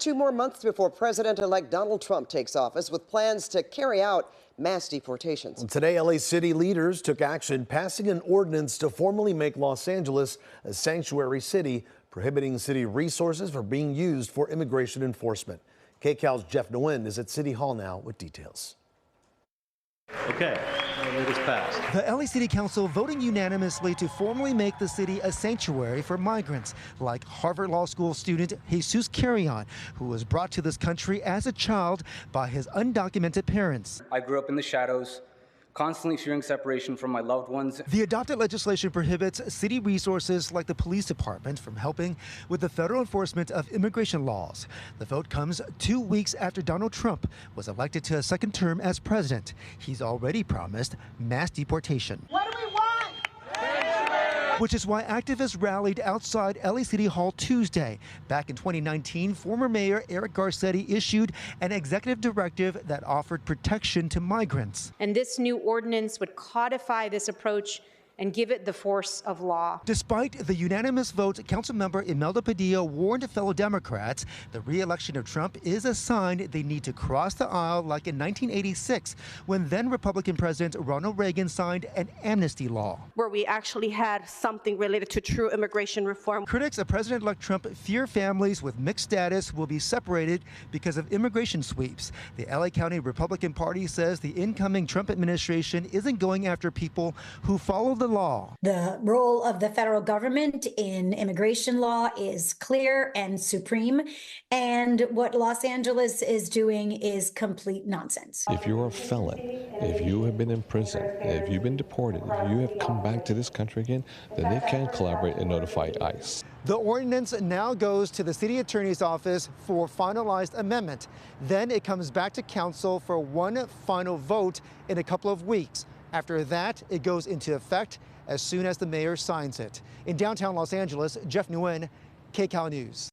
2 more months before President-elect Donald Trump takes office with plans to carry out mass deportations. Today, LA City leaders took action, passing an ordinance to formally make Los Angeles a sanctuary city, prohibiting city resources from being used for immigration enforcement. KCAL's Jeff Nguyen is at City Hall now with details. Okay, it is passed. The LA City Council voting unanimously to formally make the city a sanctuary for migrants, like Harvard Law School student Jesus Carrion, who was brought to this country as a child by his undocumented parents. I grew up in the shadows, constantly fearing separation from my loved ones. The adopted legislation prohibits city resources like the police department from helping with the federal enforcement of immigration laws. The vote comes 2 weeks after Donald Trump was elected to a second term as president. He's already promised mass deportation. What do we want? Which is why activists rallied outside LA City Hall Tuesday. Back in 2019, former Mayor Eric Garcetti issued an executive directive that offered protection to migrants. And this new ordinance would codify this approach and give it the force of law. Despite the unanimous vote, Councilmember Imelda Padilla warned fellow Democrats the re-election of Trump is a sign they need to cross the aisle like in 1986, when then Republican President Ronald Reagan signed an amnesty law, Where we actually had something related to true immigration reform. Critics of President-elect Trump fear families with mixed status will be separated because of immigration sweeps. The LA County Republican Party says the incoming Trump administration isn't going after people who follow the law. The role of the federal government in immigration law is clear and supreme, and what Los Angeles is doing is complete nonsense. If you're a felon, if you have been in prison, if you've been deported, if you have come back to this country again, then they can collaborate and notify ICE. The ordinance now goes to the city attorney's office for finalized amendment. Then it comes back to council for one final vote in a couple of weeks. After that, it goes into effect as soon as the mayor signs it. In downtown Los Angeles, Jeff Nguyen, KCAL News.